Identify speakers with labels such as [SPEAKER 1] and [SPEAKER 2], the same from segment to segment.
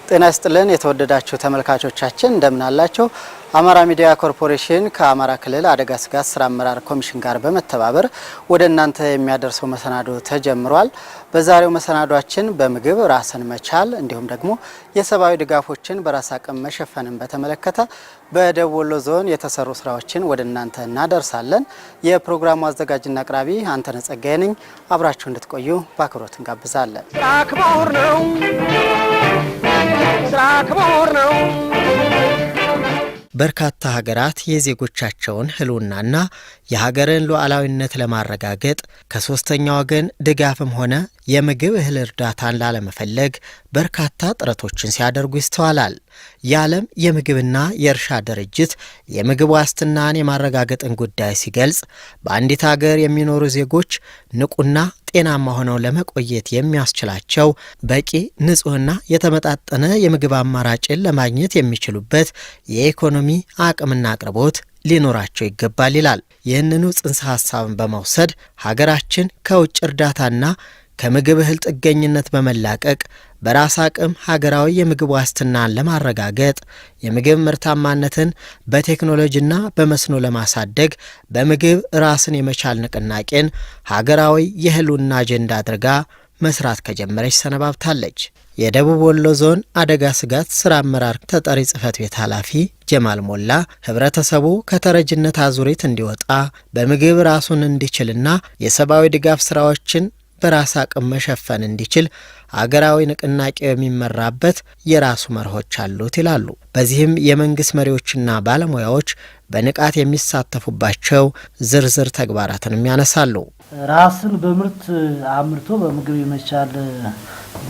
[SPEAKER 1] ጤና ይስጥልን የተወደዳችሁ ተመልካቾቻችን እንደምን አላችሁ? አማራ ሚዲያ ኮርፖሬሽን ከአማራ ክልል አደጋ ስጋት ስራ አመራር ኮሚሽን ጋር በመተባበር ወደ እናንተ የሚያደርሰው መሰናዶ ተጀምሯል። በዛሬው መሰናዷችን በምግብ ራስን መቻል እንዲሁም ደግሞ የሰብአዊ ድጋፎችን በራስ አቅም መሸፈንን በተመለከተ በደቡብ ወሎ ዞን የተሰሩ ስራዎችን ወደ እናንተ እናደርሳለን። የፕሮግራሙ አዘጋጅና አቅራቢ አንተነህ ጸጋዬ ነኝ። አብራችሁ እንድትቆዩ በአክብሮት እንጋብዛለን። በርካታ ሀገራት የዜጎቻቸውን ህልውናና የሀገርን ሉዓላዊነት ለማረጋገጥ ከሶስተኛ ወገን ድጋፍም ሆነ የምግብ እህል እርዳታን ላለመፈለግ በርካታ ጥረቶችን ሲያደርጉ ይስተዋላል። የዓለም የምግብና የእርሻ ድርጅት የምግብ ዋስትናን የማረጋገጥን ጉዳይ ሲገልጽ በአንዲት ሀገር የሚኖሩ ዜጎች ንቁና ጤናማ ሆነው ለመቆየት የሚያስችላቸው በቂ ንጹህና የተመጣጠነ የምግብ አማራጭን ለማግኘት የሚችሉበት የኢኮኖሚ አቅምና አቅርቦት ሊኖራቸው ይገባል ይላል። ይህንኑ ጽንሰ ሀሳብን በመውሰድ ሀገራችን ከውጭ እርዳታና ከምግብ እህል ጥገኝነት በመላቀቅ በራስ አቅም ሀገራዊ የምግብ ዋስትናን ለማረጋገጥ የምግብ ምርታማነትን በቴክኖሎጂና በመስኖ ለማሳደግ በምግብ ራስን የመቻል ንቅናቄን ሀገራዊ የህልውና አጀንዳ አድርጋ መስራት ከጀመረች ሰነባብታለች። የደቡብ ወሎ ዞን አደጋ ስጋት ስራ አመራር ተጠሪ ጽህፈት ቤት ኃላፊ ጀማል ሞላ ህብረተሰቡ ከተረጅነት አዙሪት እንዲወጣ በምግብ ራሱን እንዲችልና የሰብአዊ ድጋፍ ስራዎችን በራስ አቅም መሸፈን እንዲችል አገራዊ ንቅናቄ የሚመራበት የራሱ መርሆች አሉት ይላሉ። በዚህም የመንግስት መሪዎችና ባለሙያዎች በንቃት የሚሳተፉባቸው ዝርዝር ተግባራትንም ያነሳሉ።
[SPEAKER 2] ራስን በምርት አምርቶ በምግብ የመቻል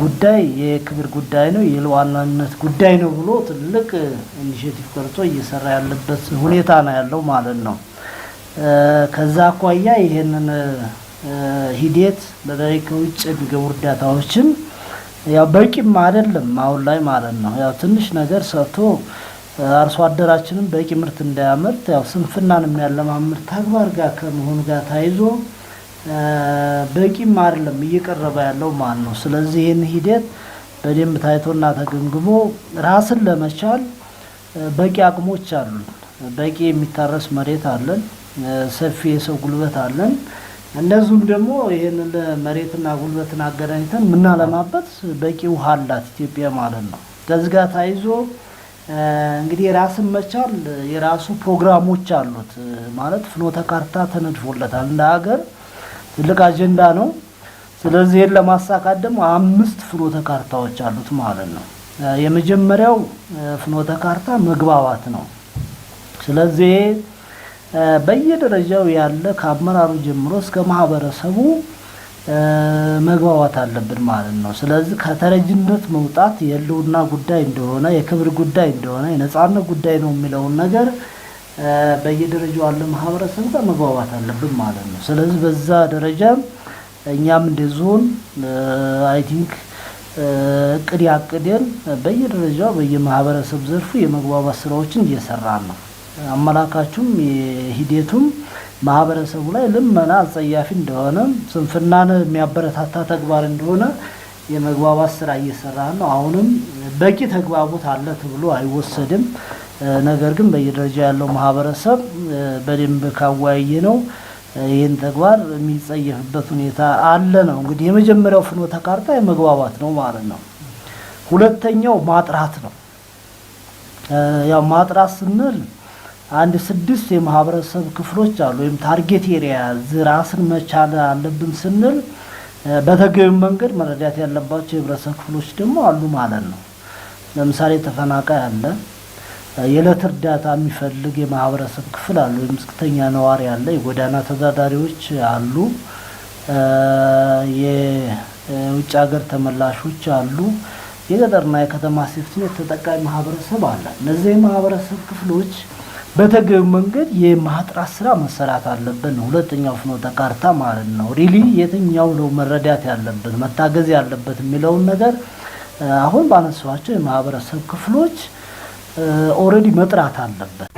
[SPEAKER 2] ጉዳይ የክብር ጉዳይ ነው፣ የሉዓላዊነት ጉዳይ ነው ብሎ ትልቅ ኢኒሼቲቭ ቀርጾ እየሰራ ያለበት ሁኔታ ነው ያለው ማለት ነው። ከዛ አኳያ ይሄንን ሂደት በተለይ ከውጭ የሚገቡ እርዳታዎችን ያው በቂም አይደለም አሁን ላይ ማለት ነው። ያው ትንሽ ነገር ሰርቶ አርሶ አደራችንን በቂ ምርት እንዳያመርት ያው ስንፍናን የሚያለማምር ተግባር ጋር ከመሆኑ ጋር ታይዞ በቂም አይደለም እየቀረበ ያለው ማለት ነው። ስለዚህ ይህን ሂደት በደንብ ታይቶና ተገምግሞ ራስን ለመቻል በቂ አቅሞች አሉን። በቂ የሚታረስ መሬት አለን፣ ሰፊ የሰው ጉልበት አለን። እንደዚሁም ደግሞ ይሄንን መሬትና ጉልበትን አገናኝተን ምናለማበት በቂ ውሃ አላት ኢትዮጵያ ማለት ነው። ከዚህ ጋር ታይዞ እንግዲህ ራስን መቻል የራሱ ፕሮግራሞች አሉት ማለት ፍኖተ ካርታ ተነድፎለታል። እንደ ሀገር ትልቅ አጀንዳ ነው። ስለዚህ ይሄን ለማሳካት ደግሞ 5 ፍኖተ ካርታዎች አሉት ማለት ነው። የመጀመሪያው ፍኖተ ካርታ መግባባት ነው። ስለዚህ በየደረጃው ያለ ከአመራሩ ጀምሮ እስከ ማህበረሰቡ መግባባት አለብን ማለት ነው። ስለዚህ ከተረጅነት መውጣት የህልውና ጉዳይ እንደሆነ፣ የክብር ጉዳይ እንደሆነ፣ የነጻነት ጉዳይ ነው የሚለውን ነገር በየደረጃው ያለ ማህበረሰብ ጋር መግባባት አለብን ማለት ነው። ስለዚህ በዛ ደረጃ እኛም እንደ ዞን አይ ቲንክ እቅድ ያቅደን በየደረጃው በየማህበረሰብ ዘርፉ የመግባባት ስራዎችን እየሰራን ነው። አመላካቹም የሂደቱም ማህበረሰቡ ላይ ልመና አጸያፊ እንደሆነ ስንፍናን የሚያበረታታ ተግባር እንደሆነ የመግባባት ስራ እየሰራ ነው። አሁንም በቂ ተግባቦት አለ ተብሎ አይወሰድም። ነገር ግን በየደረጃ ያለው ማህበረሰብ በደንብ ካወያየ ነው ይህን ተግባር የሚጸየፍበት ሁኔታ አለ ነው። እንግዲህ የመጀመሪያው ፍኖተ ካርታ የመግባባት ነው ማለት ነው። ሁለተኛው ማጥራት ነው። ያው ማጥራት ስንል አንድ 6 የማህበረሰብ ክፍሎች አሉ ወይም ታርጌት ኤሪያ ራስን መቻል አለብን ስንል በተገቢ መንገድ መረዳት ያለባቸው የህብረተሰብ ክፍሎች ደግሞ አሉ ማለት ነው። ለምሳሌ ተፈናቃይ አለ፣ የዕለት እርዳታ የሚፈልግ የማህበረሰብ ክፍል አለ ወይም ዝቅተኛ ነዋሪ አለ፣ የጎዳና ተዳዳሪዎች አሉ፣ የውጭ ሀገር ተመላሾች አሉ፣ የገጠርና የከተማ ሴፍቲኔት ተጠቃሚ ማህበረሰብ አለ። እነዚህ የማህበረሰብ ክፍሎች በተገቢ መንገድ የማጥራት ስራ መሰራት አለበት ነው ሁለተኛው ፍኖተ ካርታ ማለት ነው። ሪሊ የትኛው ነው መረዳት ያለበት መታገዝ ያለበት የሚለውን ነገር አሁን ባነሳዋቸው የማህበረሰብ ክፍሎች ኦሬዲ መጥራት አለበት።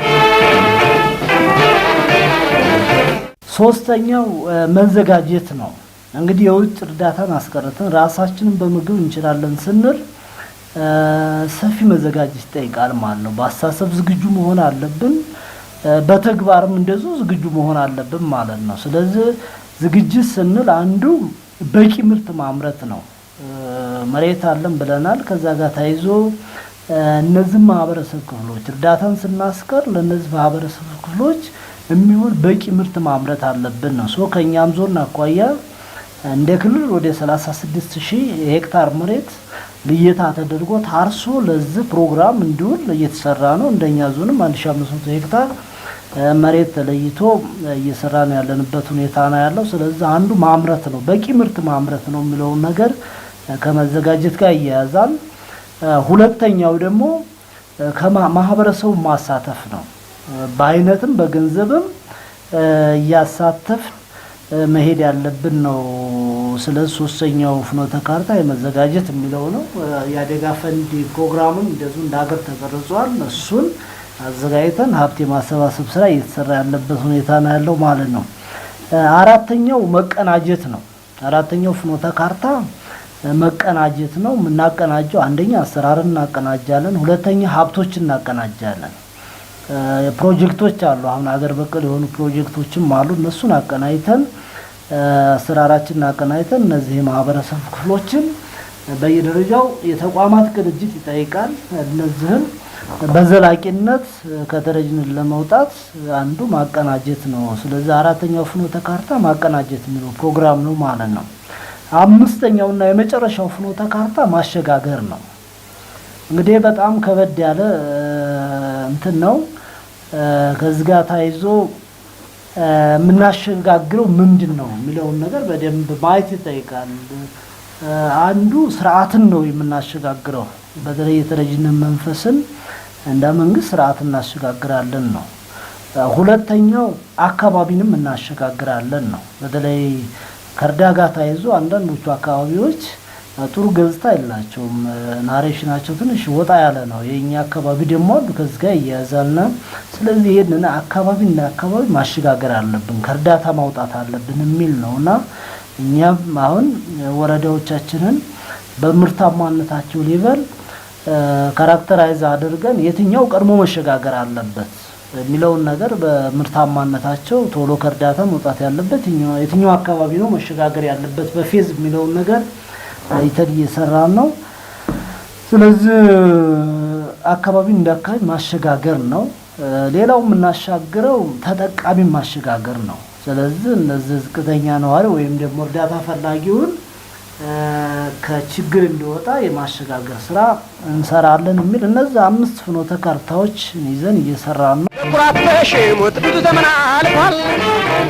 [SPEAKER 2] ሶስተኛው መዘጋጀት ነው። እንግዲህ የውጭ እርዳታን አስቀርተን ራሳችንን በምግብ እንችላለን ስንል ሰፊ መዘጋጀት ይጠይቃል ማለት ነው። በአስተሳሰብ ዝግጁ መሆን አለብን፣ በተግባርም እንደዚሁ ዝግጁ መሆን አለብን ማለት ነው። ስለዚህ ዝግጅት ስንል አንዱ በቂ ምርት ማምረት ነው። መሬት አለን ብለናል። ከዛ ጋር ታይዞ እነዚህ ማህበረሰብ ክፍሎች እርዳታን ስናስቀር ለነዚህ ማህበረሰብ ክፍሎች የሚሆን በቂ ምርት ማምረት አለብን ነው። ሶ ከኛም ዞን አኳያ እንደ ክልል ወደ 36000 ሄክታር መሬት ልየታ ተደርጎ ታርሶ ለዚህ ፕሮግራም እንዲውል እየተሰራ ነው። እንደኛ ዞንም 1500 ሄክታር መሬት ተለይቶ እየሰራን ያለንበት ሁኔታ ነው ያለው። ስለዚህ አንዱ ማምረት ነው፣ በቂ ምርት ማምረት ነው የሚለው ነገር ከመዘጋጀት ጋር ይያያዛል። ሁለተኛው ደግሞ ከማህበረሰቡ ማሳተፍ ነው። በአይነትም በገንዘብም እያሳተፍ መሄድ ያለብን ነው። ስለዚህ ሶስተኛው ፍኖተ ካርታ የመዘጋጀት የሚለው ነው። የአደጋ ፈንድ ፕሮግራምም እንደዚሁ እንደ ሀገር ተቀርጿል። እሱን አዘጋጅተን ሀብት የማሰባሰብ ስራ እየተሰራ ያለበት ሁኔታ ነው ያለው ማለት ነው። አራተኛው መቀናጀት ነው። አራተኛው ፍኖተ ካርታ መቀናጀት ነው። የምናቀናጀው አንደኛ አሰራርን እናቀናጃለን፣ ሁለተኛ ሀብቶችን እናቀናጃለን። ፕሮጀክቶች አሉ፣ አሁን ሀገር በቀል የሆኑ ፕሮጀክቶችም አሉ። እነሱን አቀናጅተን አሰራራችንን አቀናጅተን እነዚህ ማህበረሰብ ክፍሎችን በየደረጃው የተቋማት ቅንጅት ይጠይቃል። እነዚህን በዘላቂነት ከተረጅነት ለመውጣት አንዱ ማቀናጀት ነው። ስለዚህ አራተኛው ፍኖተ ካርታ ማቀናጀት የሚለው ፕሮግራም ነው ማለት ነው። አምስተኛውና የመጨረሻው ፍኖተ ካርታ ማሸጋገር ነው። እንግዲህ በጣም ከበድ ያለ እንትን ነው። ከዚህ ጋር ታይዞ የምናሸጋግረው ምንድን ነው የሚለውን ነገር በደንብ ማየት ይጠይቃል። አንዱ ስርዓትን ነው የምናሸጋግረው። በተለይ የተረጅነት መንፈስን እንደ መንግስት ስርዓት እናሸጋግራለን ነው። ሁለተኛው አካባቢንም እናሸጋግራለን ነው። በተለይ ከእርዳታ ታይዞ አንዳንዶቹ አካባቢዎች ጥሩ ገጽታ የላቸውም። ናሬሽናቸው ትንሽ ወጣ ያለ ነው። የኛ አካባቢ ደግሞ አሉ ከዚህ ጋር ይያዛልና ስለዚህ ይሄንን አካባቢና አካባቢ ማሸጋገር አለብን፣ ከእርዳታ ማውጣት አለብን የሚል ነውና እኛም አሁን ወረዳዎቻችንን በምርታማነታቸው ሌቨል ካራክተራይዝ አድርገን የትኛው ቀድሞ መሸጋገር አለበት የሚለውን ነገር በምርታማነታቸው ቶሎ ከእርዳታ መውጣት ያለበት የትኛው አካባቢ ነው መሸጋገር ያለበት በፌዝ የሚለውን ነገር አይተን እየሰራን ነው። ስለዚህ አካባቢ እንዳካባቢ ማሸጋገር ነው። ሌላው የምናሻግረው ተጠቃሚ ማሸጋገር ነው። ስለዚህ እነዚህ ዝቅተኛ ነዋሪ ወይም ደግሞ እርዳታ ፈላጊውን ከችግር እንዲወጣ የማሸጋገር ስራ እንሰራለን የሚል እነዚህ 5 ፍኖተ ካርታዎች ይዘን እየሰራን ነው።
[SPEAKER 3] ኩራት ተሽሞት ብዙ ዘመን አልፏል።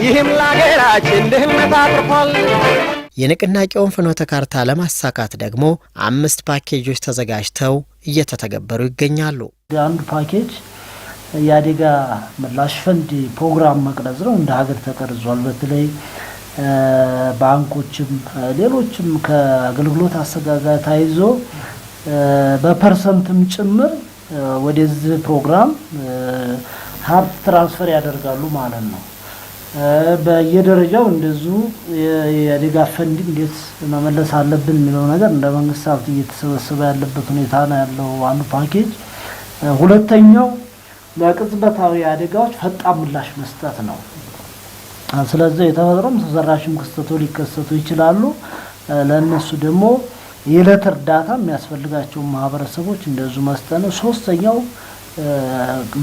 [SPEAKER 3] ይህም ለሀገራችን ድህነት አጥርፏል።
[SPEAKER 1] የንቅናቄውን ፍኖተ ካርታ ለማሳካት ደግሞ 5 ፓኬጆች ተዘጋጅተው እየተተገበሩ ይገኛሉ።
[SPEAKER 2] አንዱ ፓኬጅ የአደጋ ምላሽ ፈንድ ፕሮግራም መቅረጽ ነው። እንደ ሀገር ተቀርጿል። በተለይ ባንኮችም ሌሎችም ከአገልግሎት አሰጣጥ ጋር ታይዞ በፐርሰንትም ጭምር ወደዚህ ፕሮግራም ሀብት ትራንስፈር ያደርጋሉ ማለት ነው። በየደረጃው እንደዚሁ የአደጋ ፈንድ እንዴት መመለስ አለብን የሚለው ነገር እንደ መንግስት ሀብት እየተሰበሰበ ያለበት ሁኔታ ነው ያለው አንዱ ፓኬጅ። ሁለተኛው ለቅጽበታዊ አደጋዎች ፈጣን ምላሽ መስጠት ነው። ስለዚህ የተፈጥሮም ተዘራሽም ክስተቶች ሊከሰቱ ይችላሉ። ለእነሱ ደግሞ የዕለት እርዳታ የሚያስፈልጋቸው ማህበረሰቦች እንደዚሁ መስጠት ነው። ሶስተኛው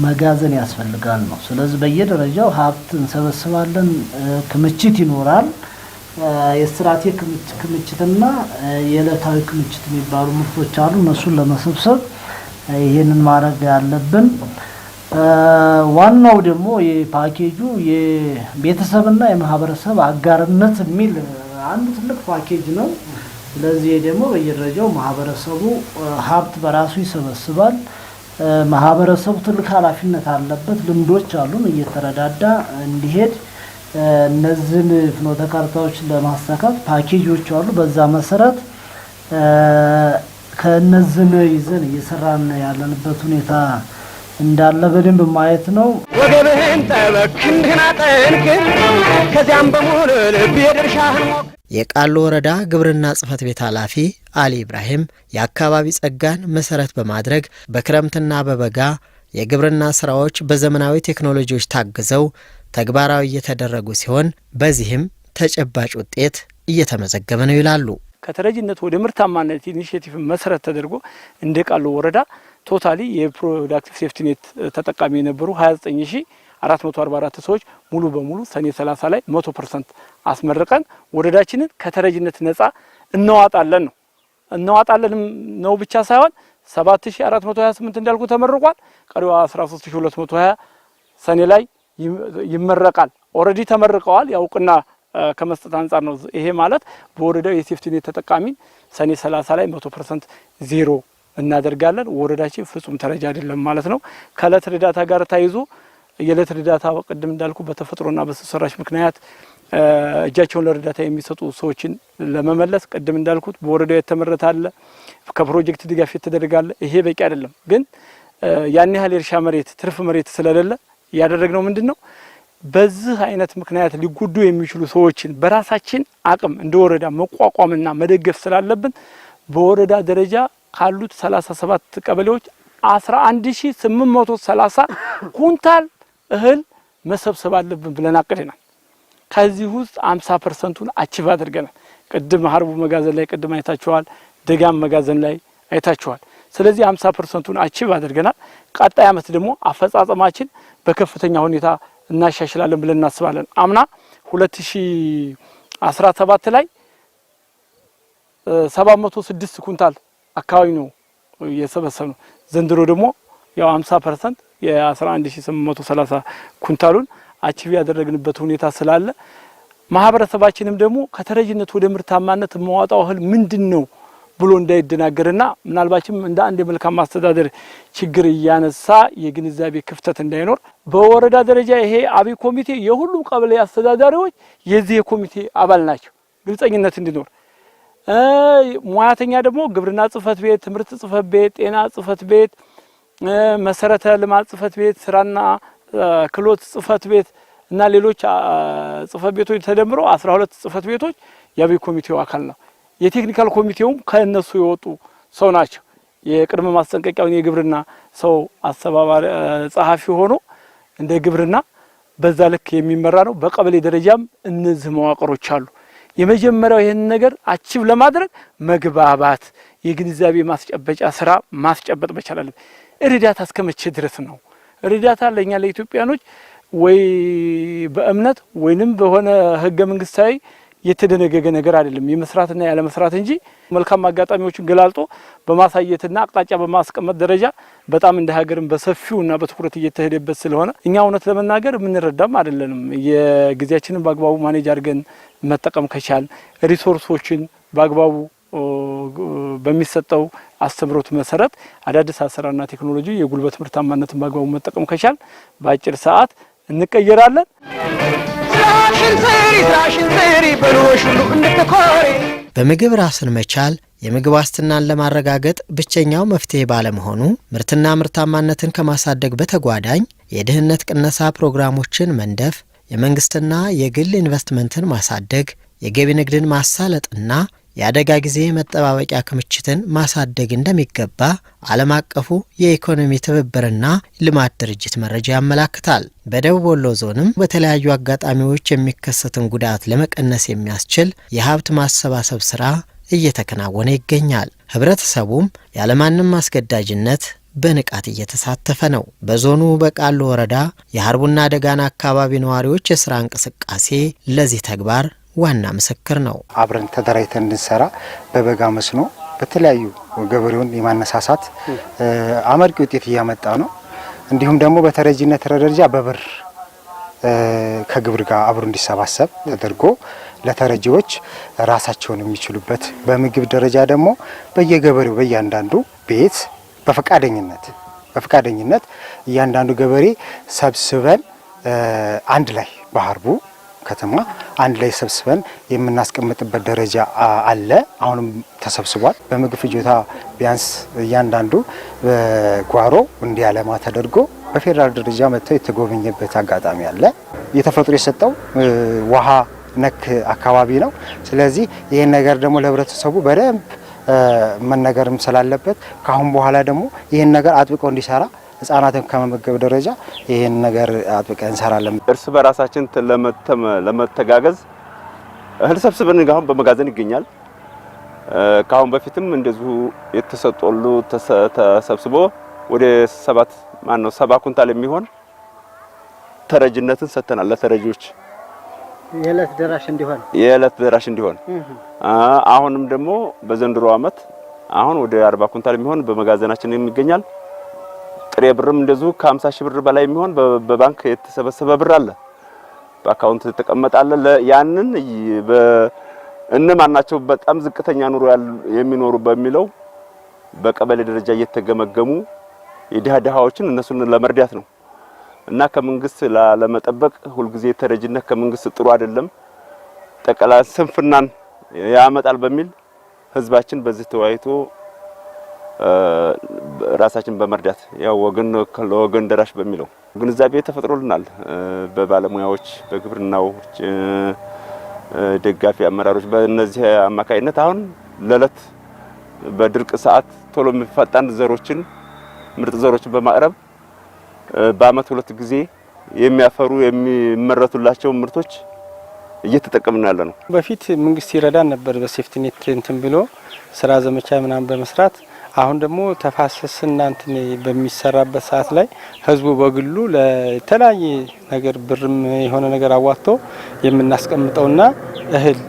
[SPEAKER 2] መጋዘን ያስፈልጋል ነው። ስለዚህ በየደረጃው ሀብት እንሰበስባለን፣ ክምችት ይኖራል። የስትራቴጂክ ክምችትና የዕለታዊ ክምችት የሚባሉ ምርቶች አሉ። እነሱን ለመሰብሰብ ይሄንን ማድረግ ያለብን። ዋናው ደግሞ የፓኬጁ የቤተሰብና የማህበረሰብ አጋርነት የሚል አንድ ትልቅ ፓኬጅ ነው። ስለዚህ ደግሞ በየደረጃው ማህበረሰቡ ሀብት በራሱ ይሰበስባል። ማህበረሰቡ ትልቅ ኃላፊነት አለበት። ልምዶች አሉን እየተረዳዳ እንዲሄድ እነዚህን ፍኖተ ካርታዎች ለማሳካት ፓኬጆች አሉ። በዛ መሰረት ከነዚህ ይዘን እየሰራን ያለንበት ሁኔታ እንዳለ በደንብ ማየት ነው።
[SPEAKER 3] ወገብህን ጠበቅ ክንድህን አጠንክር ከዚያም በሙሉ ልብ የድርሻህን ሞክ
[SPEAKER 1] የቃሉ ወረዳ ግብርና ጽሕፈት ቤት ኃላፊ አሊ ኢብራሂም የአካባቢ ጸጋን መሰረት በማድረግ በክረምትና በበጋ የግብርና ስራዎች በዘመናዊ ቴክኖሎጂዎች ታግዘው ተግባራዊ እየተደረጉ ሲሆን በዚህም ተጨባጭ ውጤት እየተመዘገበ ነው ይላሉ።
[SPEAKER 4] ከተረጂነት ወደ ምርታማነት ኢኒሼቲቭ መሰረት ተደርጎ እንደ ቃሉ ወረዳ ቶታሊ የፕሮዳክቲቭ ሴፍቲኔት ተጠቃሚ የነበሩ 29444 ሰዎች ሙሉ በሙሉ ሰኔ 30 ላይ 100% አስመርቀን ወረዳችንን ከተረጂነት ነፃ እናዋጣለን ነው ብቻ ሳይሆን 7428 እንዳልኩ ተመርቋል። ቀሪው 13220 ሰኔ ላይ ይመረቃል። ኦሬዲ ተመርቀዋል። ያውቅና ከመስጠት አንፃር ነው። ይሄ ማለት በወረዳው የሴፍቲኔት ተጠቃሚን ሰኔ 30 ላይ 100% ዜሮ እናደርጋለን። ወረዳችን ፍጹም ተረጂ አይደለም ማለት ነው። ከእለት እርዳታ ጋር ታይዞ የእለት እርዳታ ቅድም እንዳልኩ በተፈጥሮና በሰው ሰራሽ ምክንያት እጃቸውን ለእርዳታ የሚሰጡ ሰዎችን ለመመለስ ቅድም እንዳልኩት በወረዳው የተመረተ አለ፣ ከፕሮጀክት ድጋፍ የተደረጋለ። ይሄ በቂ አይደለም። ግን ያን ያህል የእርሻ መሬት ትርፍ መሬት ስለሌለ ያደረግነው ምንድነው በዚህ አይነት ምክንያት ሊጎዱ የሚችሉ ሰዎችን በራሳችን አቅም እንደ ወረዳ መቋቋምና መደገፍ ስላለብን በወረዳ ደረጃ ካሉት 37 ቀበሌዎች 11830 ኩንታል እህል መሰብሰብ አለብን ብለን አቅደናል። ከዚህ ውስጥ 50%ን አቺቭ አድርገናል። ቅድም ሀርቡ መጋዘን ላይ ቅድም አይታችኋል፣ ደጋም መጋዘን ላይ አይታችኋል። ስለዚህ 50%ን አቺቭ አድርገናል። ቀጣይ አመት ደግሞ አፈጻጸማችን በከፍተኛ ሁኔታ እናሻሽላለን ብለን እናስባለን። አምና 2017 ላይ 706 ኩንታል አካባቢ ነው የሰበሰብነው። ዘንድሮ ደግሞ ያው 50% የ11830 ኩንታሉን አቺቭ ያደረግንበት ሁኔታ ስላለ ማህበረሰባችንም ደግሞ ከተረጂነት ወደ ምርታማነት መዋጣው እህል ምንድነው ብሎ እንዳይደናገርና ምናልባችም እንደ አንድ የመልካም ማስተዳደር ችግር እያነሳ የግንዛቤ ክፍተት እንዳይኖር በወረዳ ደረጃ ይሄ አብይ ኮሚቴ የሁሉም ቀበሌ አስተዳዳሪዎች የዚህ ኮሚቴ አባል ናቸው። ግልጸኝነት እንዲኖር ሙያተኛ ደግሞ ግብርና ጽሕፈት ቤት፣ ትምህርት ጽሕፈት ቤት፣ ጤና ጽሕፈት ቤት፣ መሰረተ ልማት ጽሕፈት ቤት፣ ስራና ክህሎት ጽሕፈት ቤት እና ሌሎች ጽሕፈት ቤቶች ተደምሮ 12 ጽሕፈት ቤቶች የአብይ ኮሚቴው አካል ነው። የቴክኒካል ኮሚቴውም ከነሱ የወጡ ሰው ናቸው። የቅድመ ማስጠንቀቂያውን የግብርና ሰው አስተባባሪ ጸሐፊ ሆኖ እንደ ግብርና በዛ ልክ የሚመራ ነው። በቀበሌ ደረጃም እነዚህ መዋቅሮች አሉ። የመጀመሪያው ይሄን ነገር አቺቭ ለማድረግ መግባባት፣ የግንዛቤ ማስጨበጫ ስራ ማስጨበጥ መቻል አለበት። እርዳታ እስከመቼ ድረስ ነው? እርዳታ ለኛ ለኢትዮጵያኖች ወይ በእምነት ወይንም በሆነ ህገ መንግስታዊ የተደነገገ ነገር አይደለም። የመስራትና ያለ መስራት እንጂ መልካም አጋጣሚዎችን ገላልጦ በማሳየትና አቅጣጫ በማስቀመጥ ደረጃ በጣም እንደ ሀገርም በሰፊውና በትኩረት እየተሄደበት ስለሆነ እኛ እውነት ለመናገር የምንረዳም አይደለንም። የጊዜያችንን በአግባቡ ማኔጅ አድርገን መጠቀም ከቻል ሪሶርሶችን በአግባቡ በሚሰጠው አስተምሮት መሰረት አዳዲስ አሰራርና ቴክኖሎጂ የጉልበት ምርታማነትን በአግባቡ መጠቀም ከቻል በአጭር ሰዓት እንቀየራለን።
[SPEAKER 1] በምግብ ራስን መቻል የምግብ ዋስትናን ለማረጋገጥ ብቸኛው መፍትሄ ባለመሆኑ ምርትና ምርታማነትን ከማሳደግ በተጓዳኝ የድህነት ቅነሳ ፕሮግራሞችን መንደፍ፣ የመንግስትና የግል ኢንቨስትመንትን ማሳደግ፣ የገቢ ንግድን ማሳለጥና የአደጋ ጊዜ መጠባበቂያ ክምችትን ማሳደግ እንደሚገባ ዓለም አቀፉ የኢኮኖሚ ትብብርና ልማት ድርጅት መረጃ ያመላክታል። በደቡብ ወሎ ዞንም በተለያዩ አጋጣሚዎች የሚከሰትን ጉዳት ለመቀነስ የሚያስችል የሀብት ማሰባሰብ ስራ እየተከናወነ ይገኛል። ህብረተሰቡም ያለማንም አስገዳጅነት በንቃት እየተሳተፈ ነው። በዞኑ በቃሉ ወረዳ የሀርቡና ደጋና አካባቢ ነዋሪዎች የስራ እንቅስቃሴ ለዚህ ተግባር ዋና ምስክር ነው።
[SPEAKER 5] አብረን ተደራጅተን እንድንሰራ በበጋ መስኖ በተለያዩ ገበሬውን የማነሳሳት አመርቂ ውጤት እያመጣ ነው። እንዲሁም ደግሞ በተረጂነት ደረጃ በብር ከግብር ጋር አብሮ እንዲሰባሰብ ተደርጎ ለተረጂዎች ራሳቸውን የሚችሉበት፣ በምግብ ደረጃ ደግሞ በየገበሬው በእያንዳንዱ ቤት በፈቃደኝነት እያንዳንዱ ገበሬ ሰብስበን አንድ ላይ በሀርቡ ከተማ አንድ ላይ ሰብስበን የምናስቀምጥበት ደረጃ አለ። አሁንም ተሰብስቧል። በምግብ ፍጆታ ቢያንስ እያንዳንዱ በጓሮ እንዲያለማ ተደርጎ በፌዴራል ደረጃ መጥተው የተጎበኘበት አጋጣሚ አለ። የተፈጥሮ የሰጠው ውሃ ነክ አካባቢ ነው። ስለዚህ ይህን ነገር ደግሞ ለህብረተሰቡ በደንብ መነገርም ስላለበት ካሁን በኋላ ደግሞ ይህን ነገር አጥብቆ እንዲሰራ ህጻናትን ከመመገብ ደረጃ ይህን ነገር አጥብቀን እንሰራለን።
[SPEAKER 6] እርስ በራሳችን ለመተጋገዝ እህል ሰብስበን ጋር በመጋዘን ይገኛል። ካሁን በፊትም እንደዚሁ የተሰጠሉ ተሰብስቦ ወደ 7 ኩንታል የሚሆን ተረጅነትን ሰጥተናል ለተረጂዎች
[SPEAKER 1] የዕለት ደራሽ እንዲሆን
[SPEAKER 6] አሁንም ደግሞ በዘንድሮ አመት አሁን ወደ 40 ኩንታል የሚሆን በመጋዘናችን የሚገኛል። ጥሬ ብርም እንደዚሁ ከ50 ሺህ ብር በላይ የሚሆን በባንክ የተሰበሰበ ብር አለ፣ በአካውንት ተቀመጣለ። ያንን እነማናቸው በጣም ዝቅተኛ ኑሮ የሚኖሩ በሚለው በቀበሌ ደረጃ እየተገመገሙ የድሃዎችን እነሱን ለመርዳት ነው እና ከመንግስት ለመጠበቅ ሁልጊዜ ተረጅነት ከመንግስት ጥሩ አይደለም፣ ጠቅላ ስንፍናን ያመጣል በሚል ህዝባችን በዚህ ተወያይቶ ራሳችን በመርዳት ያው ወገን ለወገን ደራሽ በሚለው ግንዛቤ ተፈጥሮልናል። በባለሙያዎች በግብርናው ደጋፊ አመራሮች በእነዚህ አማካይነት አሁን ለለት በድርቅ ሰዓት ቶሎ የሚፈጣን ዘሮችን ምርጥ ዘሮችን በማቅረብ በአመት 2 ጊዜ የሚያፈሩ የሚመረቱላቸው ምርቶች እየተጠቀምን ያለ ነው።
[SPEAKER 4] በፊት መንግስት ይረዳን ነበር በሴፍቲኔት እንትን ብሎ ስራ ዘመቻ ምናምን በመስራት አሁን ደግሞ ተፋሰስና እንትን በሚሰራበት ሰዓት ላይ ህዝቡ በግሉ ለተለያየ ነገር ብርም የሆነ ነገር አዋጥቶ የምናስቀምጠውና እህል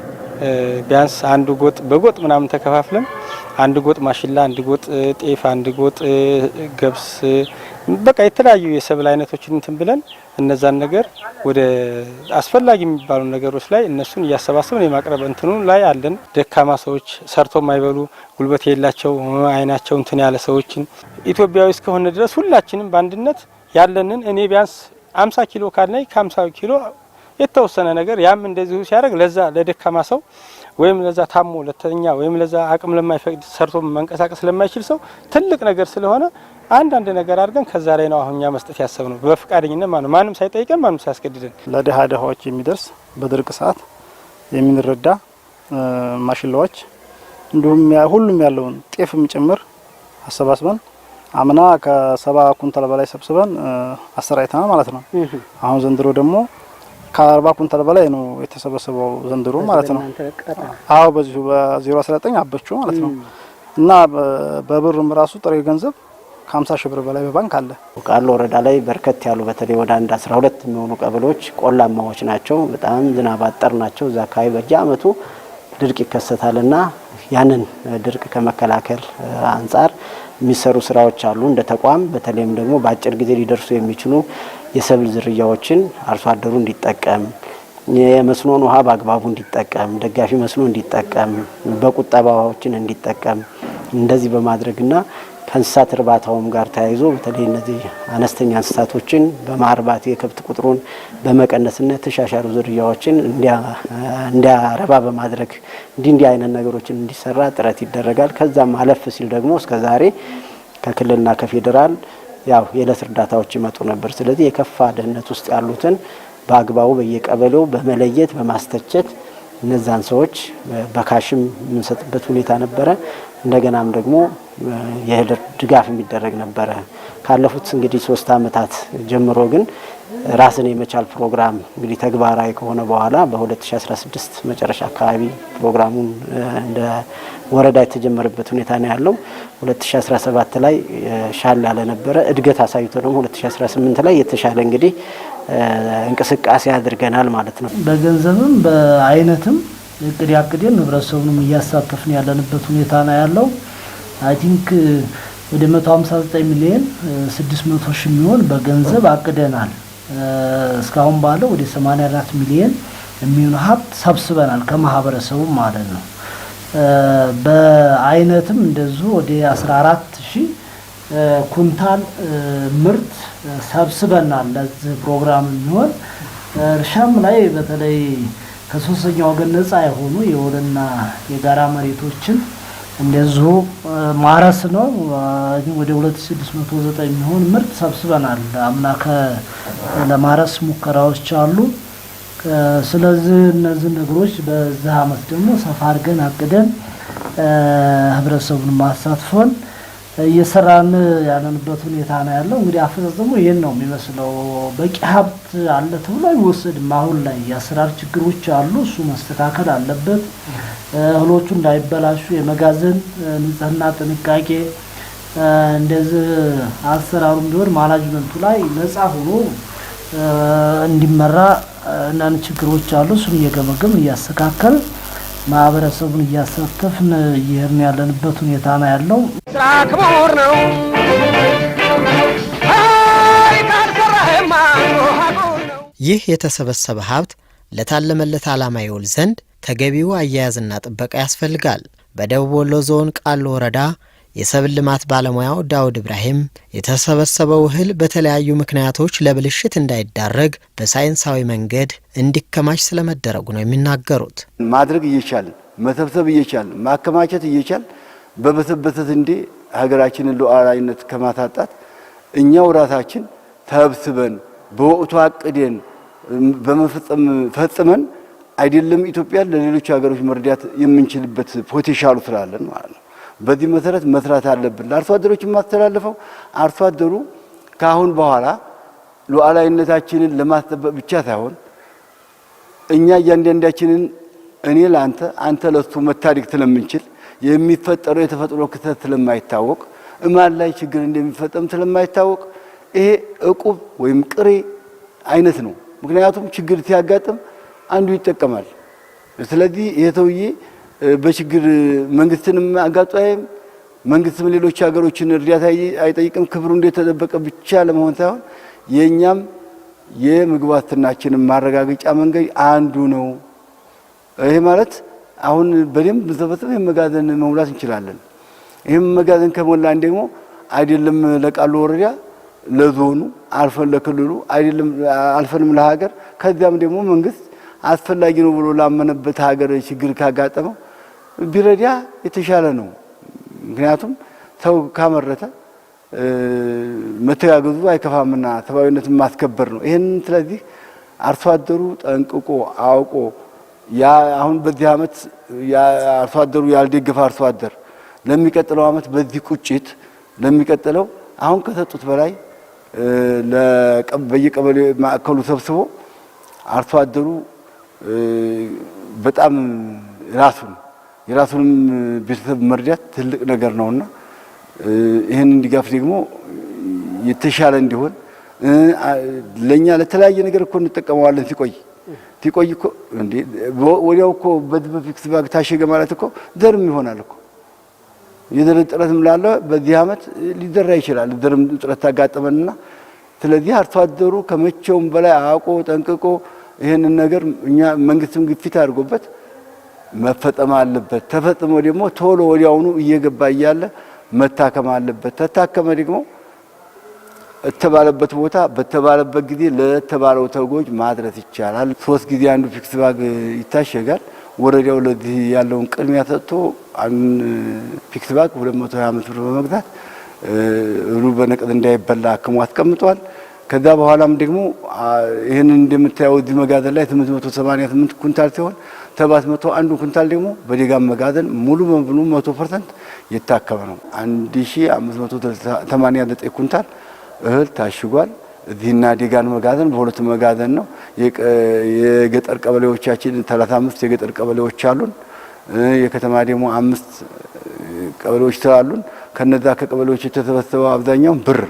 [SPEAKER 4] ቢያንስ አንድ ጎጥ በጎጥ ምናምን ተከፋፍለን አንድ ጎጥ ማሽላ፣ አንድ ጎጥ ጤፍ፣ አንድ ጎጥ ገብስ በቃ የተለያዩ የሰብል አይነቶችን እንትን ብለን እነዛን ነገር ወደ አስፈላጊ የሚባሉ ነገሮች ላይ እነሱን እያሰባሰብን የማቅረብ እንትኑ ላይ አለን። ደካማ ሰዎች ሰርቶ የማይበሉ ጉልበት የሌላቸው አይናቸው እንትን ያለ ሰዎችን ኢትዮጵያዊ እስከሆነ ድረስ ሁላችንም በአንድነት ያለንን እኔ ቢያንስ 50 ኪሎ ካለኝ ከ50 ኪሎ የተወሰነ ነገር ያም እንደዚሁ ሲያደርግ ለዛ ለደካማ ሰው ወይም ለዛ ታሞ ለተኛ ወይም ለዛ አቅም ለማይፈቅድ ሰርቶ መንቀሳቀስ ለማይችል ሰው ትልቅ ነገር ስለሆነ አንዳንድ ነገር አድርገን ከዛ ላይ ነው አሁንኛ መስጠት ያሰብነው በፍቃደኝነት ማለት ማንም ሳይጠይቀን ማንም ሳያስገድደን
[SPEAKER 7] ለደሃዎች የሚደርስ በድርቅ ሰዓት የሚንረዳ ማሽላዎች እንዲሁም ሁሉም ያለውን ጤፍም ጭምር አሰባስበን አምና ከ70 ኩንታል በላይ ሰብስበን አሰራይተናል ማለት ነው። አሁን ዘንድሮ ደግሞ ከ40 ኩንታል በላይ ነው የተሰበሰበው ዘንድሮ ማለት ነው። አዎ በዚሁ በ019 አበቹ ማለት ነው እና በብርም ራሱ ጥሬ ገንዘብ ከ50 ሺህ ብር በላይ በባንክ አለ።
[SPEAKER 8] ቃሉ ወረዳ ላይ በርከት ያሉ በተለይ ወደ 12 የሚሆኑ ቀበሌዎች ቆላማዎች ናቸው፣ በጣም ዝናብ አጠር ናቸው። እዛ አካባቢ በየአመቱ ድርቅ ይከሰታልና ያንን ድርቅ ከመከላከል አንጻር የሚሰሩ ስራዎች አሉ እንደ ተቋም። በተለይም ደግሞ በአጭር ጊዜ ሊደርሱ የሚችሉ የሰብል ዝርያዎችን አርሶ አደሩ እንዲጠቀም፣ የመስኖን ውሃ በአግባቡ እንዲጠቀም፣ ደጋፊ መስኖ እንዲጠቀም፣ በቁጠባዎችን እንዲጠቀም እንደዚህ በማድረግና ከእንስሳት እርባታውም ጋር ተያይዞ በተለይ እነዚህ አነስተኛ እንስሳቶችን በማርባት የከብት ቁጥሩን በመቀነስና የተሻሻሉ ዝርያዎችን እንዲያረባ በማድረግ እንዲህ አይነት ነገሮችን እንዲሰራ ጥረት ይደረጋል። ከዛም አለፍ ሲል ደግሞ እስከዛሬ ከክልልና ከፌዴራል ያው የዕለት እርዳታዎች ይመጡ ነበር። ስለዚህ የከፋ ድህነት ውስጥ ያሉትን በአግባቡ በየቀበሌው በመለየት በማስተቸት እነዛን ሰዎች በካሽም የምንሰጥበት ሁኔታ ነበረ። እንደገናም ደግሞ የእህል ድጋፍ የሚደረግ ነበረ። ካለፉት እንግዲህ 3 አመታት ጀምሮ ግን ራስን የመቻል ፕሮግራም እንግዲህ ተግባራዊ ከሆነ በኋላ በ2016 መጨረሻ አካባቢ ፕሮግራሙን እንደ ወረዳ የተጀመረበት ሁኔታ ነው ያለው። 2017 ላይ ሻል ያለ ነበረ። እድገት አሳይቶ ደግሞ 2018 ላይ የተሻለ እንግዲህ እንቅስቃሴ አድርገናል ማለት ነው።
[SPEAKER 2] በገንዘብም በአይነትም እቅድ ያቅደን ህብረተሰቡንም እያሳተፍን ያለንበት ሁኔታ ነው ያለው። አይ ቲንክ ወደ 159 ሚሊዮን 600 ሺህ የሚሆን በገንዘብ አቅደናል። እስካሁን ባለው ወደ 84 ሚሊዮን የሚሆን ሀብት ሰብስበናል ከማህበረሰቡ ማለት ነው። በአይነትም እንደዚሁ ወደ 14 ሺህ ኩንታል ምርት ሰብስበናል ለዚህ ፕሮግራም የሚሆን። እርሻም ላይ በተለይ ከሶስተኛ ወገን ነጻ የሆኑ የወልና የጋራ መሬቶችን እንደዚሁ ማረስ ነው። ወደ 2609 የሚሆን ምርት ሰብስበናል። አምና ለማረስ ሙከራዎች አሉ። ስለዚህ እነዚህ ነገሮች በዛ አመት ደግሞ ሰፋ አድርገን አቅደን ህብረተሰቡን ማሳትፈን እየሰራን ያለንበት ሁኔታ ነው ያለው። እንግዲህ አፈጻጸሙ ይሄን ነው የሚመስለው። በቂ ሀብት አለ ተብሎ አይወሰድም። አሁን ላይ የአሰራር ችግሮች አሉ፣ እሱ መስተካከል አለበት። እህሎቹ እንዳይበላሹ የመጋዘን ንጽህና ጥንቃቄ እንደዚህ አሰራሩም ቢሆን ማናጅመንቱ ላይ ነፃ ሆኖ እንዲመራ አንዳንድ ችግሮች አሉ። እሱን እየገመገም እያስተካከል ማህበረሰቡን እያሳተፍን እየሄድን ያለንበት ሁኔታ ነው ያለው።
[SPEAKER 3] ስራ ክቡር ነው።
[SPEAKER 1] ይህ የተሰበሰበ ሀብት ለታለመለት ዓላማ ይውል ዘንድ ተገቢው አያያዝና ጥበቃ ያስፈልጋል። በደቡብ ወሎ ዞን ቃሉ ወረዳ የሰብል ልማት ባለሙያው ዳውድ ኢብራሂም የተሰበሰበው እህል በተለያዩ ምክንያቶች ለብልሽት እንዳይዳረግ በሳይንሳዊ መንገድ እንዲከማች ስለመደረጉ ነው የሚናገሩት።
[SPEAKER 9] ማድረግ እየቻልን መሰብሰብ እየቻልን ማከማቸት እየቻልን በበሰበሰት እንዴ ሀገራችንን ሉዓላዊነት ከማታጣት እኛው ራሳችን ተብስበን በወቅቱ አቅደን በመፈጸም ፈጽመን አይደለም ኢትዮጵያ ለሌሎች ሀገሮች መርዳት የምንችልበት ፖቴንሻሉ ስላለን ማለት ነው። በዚህ መሰረት መስራት አለብን። ለአርሶ አደሮች ማስተላለፈው አርሶ አደሩ ካሁን በኋላ ሉዓላዊነታችንን ለማስጠበቅ ብቻ ሳይሆን እኛ እያንዳንዳችንን እኔ ላንተ አንተ ለሱ መታደግ ስለምንችል የሚፈጠረው የተፈጥሮ ክስተት ስለማይታወቅ እማን ላይ ችግር እንደሚፈጠም ስለማይታወቅ ይሄ ዕቁብ ወይም ቅሬ አይነት ነው። ምክንያቱም ችግር ሲያጋጥም አንዱ ይጠቀማል። ስለዚህ ይሄ ተውዬ በችግር መንግስትንም አጋጣይም መንግስትም ሌሎች ሀገሮችን እርዳታ አይጠይቅም። ክብሩ እንደተጠበቀ ብቻ ለመሆን ሳይሆን የኛም የምግብ ዋስትናችንን ማረጋገጫ መንገድ አንዱ ነው። ይሄ ማለት አሁን በደንብ ብንሰበስብ መጋዘን መሙላት እንችላለን። ይሄም መጋዘን ከሞላን ደግሞ አይደለም ለቃሉ ወረዳ ለዞኑ አልፈን ለክልሉ አይደለም አልፈንም ለሀገር ከዚያም ደግሞ መንግስት አስፈላጊ ነው ብሎ ላመነበት ሀገር ችግር ካጋጠመው ቢረዳ የተሻለ ነው። ምክንያቱም ሰው ካመረተ መተጋገዙ አይከፋምና ሰብአዊነትን ማስከበር ነው። ይሄን ስለዚህ አርሶ አደሩ ጠንቅቆ አውቆ ያ አሁን በዚህ አመት ያ አርሶ አደሩ ያልደገፈ አርሶ አደር ለሚቀጥለው አመት በዚህ ቁጭት ለሚቀጥለው አሁን ከሰጡት በላይ በየቀበሌ ማዕከሉ ሰብስቦ አርሶ አደሩ በጣም የራሱንም ቤተሰብ መርዳት ትልቅ ነገር ነውና ይሄን እንዲጋፍ ደግሞ የተሻለ እንዲሆን ለኛ ለተለያየ ነገር እኮ እንጠቀመዋለን። ሲቆይ እኮ እንዴ ወዲያው እኮ በፊክስ ባግ ታሸገ ማለት እኮ ዘርም ይሆናል እኮ የዘር ጥረትም ላለ በዚህ አመት ሊዘራ ይችላል። ዘርም ጥረት ታጋጠመንና ስለዚህ አርሶ አደሩ ከመቼውም በላይ አውቆ ጠንቅቆ ይሄንን ነገር እኛ መንግስትም ግፊት አድርጎበት መፈጸም አለበት። ተፈጽሞ ደግሞ ቶሎ ወዲያውኑ እየገባ እያለ መታከም አለበት። ተታከመ ደግሞ እተባለበት ቦታ በተባለበት ጊዜ ለተባለው ተጎጅ ማድረስ ይቻላል። 3 ጊዜ አንዱ ፊክስ ባግ ይታሸጋል። ወረዳው ለዚህ ያለውን ቅድሚያ ሰጥቶ አንድ ፊክስ ባግ 225 ብር በመግዛት ሩብ በነቀዝ እንዳይበላ አክሞ አስቀምጧል። ከዛ በኋላም ደግሞ ይሄንን እንደምታየው እዚህ መጋዘን ላይ 888 ኩንታል ሲሆን 701 ኩንታል ደግሞ በደጋም መጋዘን ሙሉ በሙሉ 100% የታከመ ነው። 1589 ኩንታል እህል ታሽጓል። እዚህና ደጋን መጋዘን በሁለት መጋዘን ነው። የገጠር ቀበሌዎቻችን 35 የገጠር ቀበሌዎች አሉን። የከተማ ደግሞ 5 ቀበሌዎች ስላሉን ከነዛ ከቀበሌዎች የተሰበሰበው አብዛኛው ብር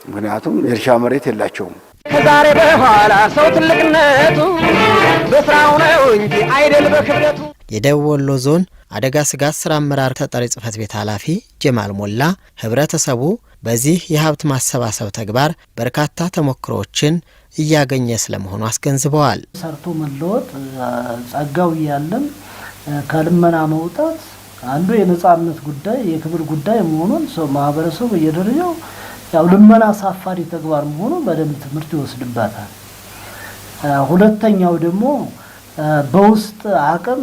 [SPEAKER 9] ምክንያቱም የእርሻ መሬት የላቸውም።
[SPEAKER 3] ከዛሬ በኋላ ሰው ትልቅነቱ በስራው ነው እንጂ አይደል በክብደቱ።
[SPEAKER 1] የደቡብ ወሎ ዞን አደጋ ስጋት ስራ አመራር ተጠሪ ጽህፈት ቤት ኃላፊ ጀማል ሞላ ህብረተሰቡ በዚህ የሀብት ማሰባሰብ ተግባር በርካታ ተሞክሮዎችን እያገኘ ስለመሆኑ አስገንዝበዋል።
[SPEAKER 2] ሰርቶ መለወጥ ጸጋው ያለን ከልመና መውጣት አንዱ የነጻነት ጉዳይ የክብር ጉዳይ መሆኑን ሰው ማህበረሰቡ እየደረጃው ያው ልመና አሳፋሪ ተግባር መሆኑን በደንብ ትምህርት ይወስድባታል። ሁለተኛው ደግሞ በውስጥ አቅም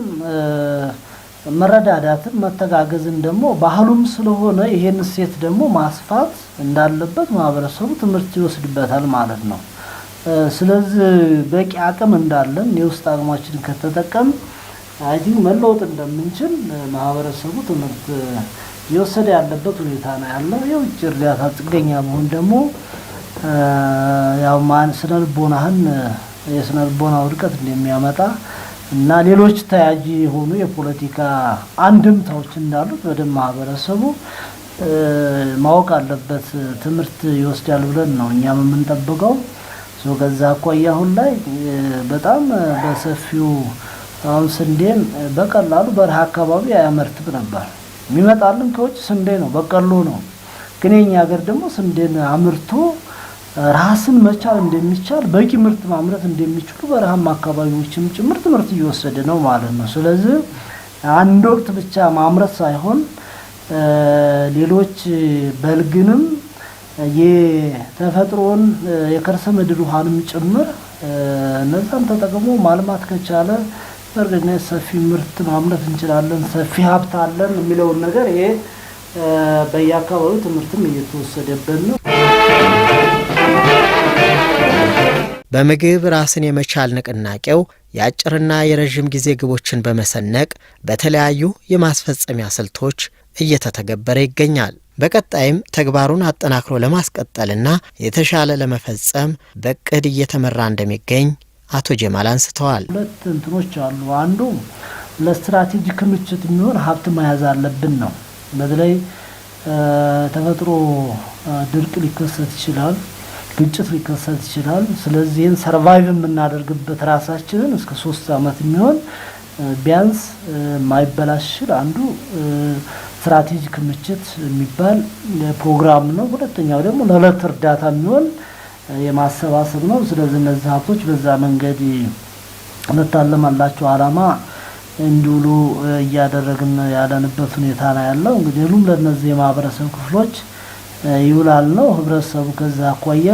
[SPEAKER 2] መረዳዳትን መተጋገዝን ደግሞ ባህሉም ስለሆነ ይሄን ሴት ደግሞ ማስፋት እንዳለበት ማህበረሰቡ ትምህርት ይወስድበታል ማለት ነው። ስለዚህ በቂ አቅም እንዳለን የውስጥ አቅማችንን ከተጠቀም አይ ቲንክ መለወጥ እንደምንችል ማህበረሰቡ ትምህርት እየወሰደ ያለበት ሁኔታ ነው ያለው። የውጭ እርዳታ ጥገኛ መሆን ደግሞ ያው ስነ ልቦናህን የስነ ልቦና ውድቀት እንደሚያመጣ እና ሌሎች ተያያዥ የሆኑ የፖለቲካ አንድምታዎች እንዳሉት በደንብ ማህበረሰቡ ማወቅ አለበት። ትምህርት ይወስዳል ብለን ነው እኛም የምንጠብቀው። ከዛ አኳያ አሁን ላይ በጣም በሰፊው አሁን ስንዴን በቀላሉ በረሃ አካባቢ አያመርትም ነበር። የሚመጣልን ከውጭ ስንዴ ነው፣ በቀሎ ነው። ግን የኛ ሀገር ደግሞ ስንዴን አምርቶ ራስን መቻል እንደሚቻል በቂ ምርት ማምረት እንደሚችሉ በረሃማ አካባቢዎችም ጭምር ትምህርት እየወሰደ ነው ማለት ነው። ስለዚህ አንድ ወቅት ብቻ ማምረት ሳይሆን ሌሎች በልግንም የተፈጥሮን የከርሰ ምድር ውሃንም ጭምር እነዛን ተጠቅሞ ማልማት ከቻለ በእርግጠኝነት ሰፊ ምርት ማምረት እንችላለን፣ ሰፊ ሀብት አለን የሚለውን ነገር ይሄ በየአካባቢው ትምህርትም እየተወሰደበት ነው።
[SPEAKER 1] በምግብ ራስን የመቻል ንቅናቄው የአጭርና የረዥም ጊዜ ግቦችን በመሰነቅ በተለያዩ የማስፈጸሚያ ስልቶች እየተተገበረ ይገኛል። በቀጣይም ተግባሩን አጠናክሮ ለማስቀጠልና የተሻለ ለመፈጸም በእቅድ እየተመራ እንደሚገኝ አቶ ጀማል አንስተዋል።
[SPEAKER 2] ሁለት እንትኖች አሉ። አንዱ ለስትራቴጂ ክምችት የሚሆን ሀብት መያዝ አለብን ነው። በተለይ ተፈጥሮ ድርቅ ሊከሰት ይችላል፣ ግጭት ሊከሰት ይችላል። ስለዚህ ሰርቫይቭ የምናደርግበት ራሳችንን እስከ 3 አመት የሚሆን ቢያንስ ማይበላሽ አንዱ ስትራቴጂ ክምችት የሚባል ፕሮግራም ነው። ሁለተኛው ደግሞ ለዕለት እርዳታ የሚሆን የማሰባሰብ ነው። ስለዚህ እነዚህ ሀብቶች በዛ መንገድ ለታለመላቸው አላማ እንዲውሉ እያደረግን ያለንበት ሁኔታ ነው ያለው። እንግዲህ ሁሉም ለነዚህ የማህበረሰብ ክፍሎች ይውላል ነው። ህብረተሰቡ ከዛ አኳያ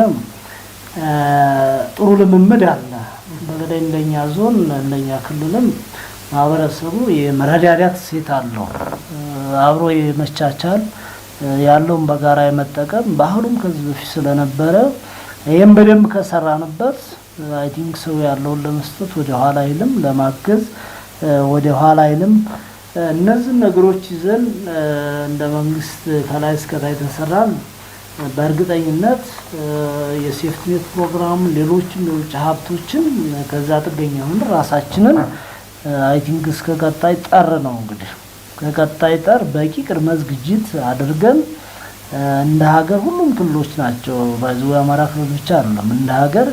[SPEAKER 2] ጥሩ ልምምድ አለ። በተለይ እንደኛ ዞን እንደኛ ክልልም ማህበረሰቡ የመረዳዳት ሴት አለው። አብሮ የመቻቻል ያለውን በጋራ የመጠቀም ባህሉም ከዚህ በፊት ስለነበረ ይሄን በደንብ ከሰራንበት አይ ቲንክ ሰው ያለውን ለመስጠት ወደ ኋላ አይልም፣ ለማገዝ ወደ ኋላ አይልም። እነዚህ ነገሮች ይዘን እንደ መንግስት ከላይ እስከ ታች ተሰራን በእርግጠኝነት የሴፍቲኔት ፕሮግራም ሌሎችም የውጭ ሀብቶችን ከዛ ጥገኛ ሆነን ራሳችንን አይ ቲንክ እስከ ቀጣይ ጠር ነው እንግዲህ ከቀጣይ ጠር በቂ ቅድመ ዝግጅት አድርገን እንደ ሀገር ሁሉም ክልሎች ናቸው ባይዙ አማራ ክልል ብቻ አይደለም እንደ ሀገር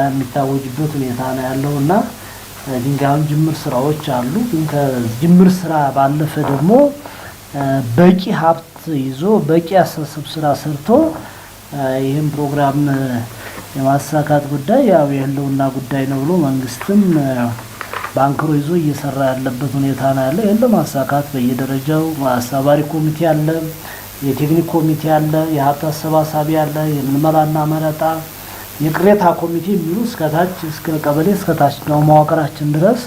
[SPEAKER 2] የሚታወጅበት ሁኔታ ነው ያለውና ድንጋዩን ጅምር ስራዎች አሉ። ግን ከጅምር ስራ ባለፈ ደግሞ በቂ ሀብት ይዞ በቂ አሰስብ ስራ ሰርቶ ይህን ፕሮግራም የማሳካት ጉዳይ ያው የህልውና ጉዳይ ነው ብሎ መንግስትም ባንክሮ ይዞ እየሰራ ያለበት ሁኔታ ነው ያለው። ይሄን ለማሳካት በየደረጃው አስተባባሪ ኮሚቴ አለ፣ የቴክኒክ ኮሚቴ አለ፣ የሀብት አሰባሳቢ አለ፣ የምልመላና መረጣ የቅሬታ ኮሚቴ የሚሉ እስከታች እስከ ቀበሌ እስከታች ነው መዋቅራችን ድረስ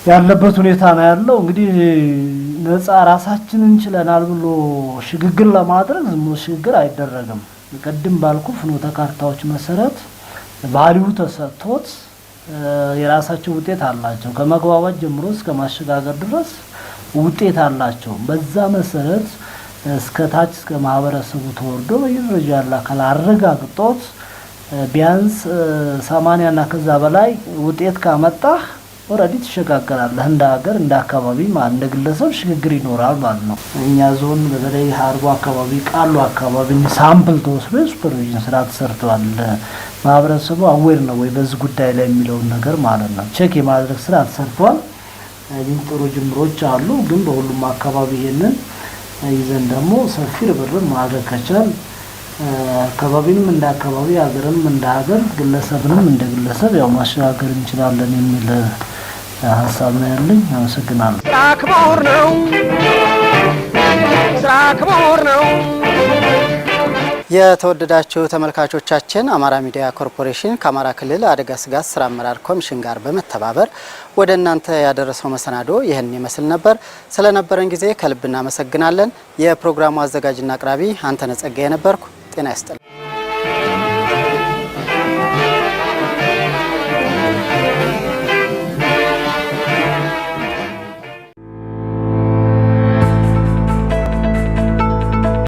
[SPEAKER 2] ያለበት ሁኔታ ነው ያለው። እንግዲህ ነፃ ራሳችንን እንችለናል ብሎ ሽግግር ለማድረግ ዝም ብሎ ሽግግር አይደረግም። ቅድም ባልኩ ፍኖተ ካርታዎች መሰረት ቫልዩ ተሰጥቶት የራሳቸው ውጤት አላቸው። ከመግባባት ጀምሮ እስከ ማሸጋገር ድረስ ውጤት አላቸው። በዛ መሰረት እስከ ታች እስከ ማህበረሰቡ ተወርዶ በየደረጃው ያለ አካል አረጋግጦት ቢያንስ 80 እና ከዛ በላይ ውጤት ካመጣህ ኦሬዲ ተሸጋገራለህ። እንደ ሀገር እንደ አካባቢ ማለት እንደ ግለሰብ ሽግግር ይኖራል ማለት ነው። እኛ ዞን በተለይ ሀርቦ አካባቢ ቃሉ አካባቢ ሳምፕል ተወስዶ ሱፐርቪዥን ስራ ተሰርቷል። ማህበረሰቡ አዌር ነው ወይ በዚህ ጉዳይ ላይ የሚለውን ነገር ማለት ነው ቼክ የማድረግ ስራ ተሰርቷል። ጥሩ ጅምሮች አሉ። ግን በሁሉም አካባቢ ይሄንን ይዘን ደግሞ ሰፊ ርብርብ ማድረግ ከቻል አካባቢንም እንደ አካባቢ ሀገርንም እንደ ሀገር ግለሰብንም እንደ ግለሰብ ያው ማሸጋገር እንችላለን የሚል ሀሳብ ነው ያለኝ። አመሰግናለሁ።
[SPEAKER 3] ስራ ክቡር ነው፣ ስራ ክቡር ነው።
[SPEAKER 1] የተወደዳችሁ ተመልካቾቻችን አማራ ሚዲያ ኮርፖሬሽን ከአማራ ክልል አደጋ ስጋት ስራ አመራር ኮሚሽን ጋር በመተባበር ወደ እናንተ ያደረሰው መሰናዶ ይህን ይመስል ነበር። ስለነበረን ጊዜ ከልብ እናመሰግናለን። የፕሮግራሙ አዘጋጅና አቅራቢ አንተነህ ጸጋዬ ነበርኩ። ጤና ይስጥልኝ።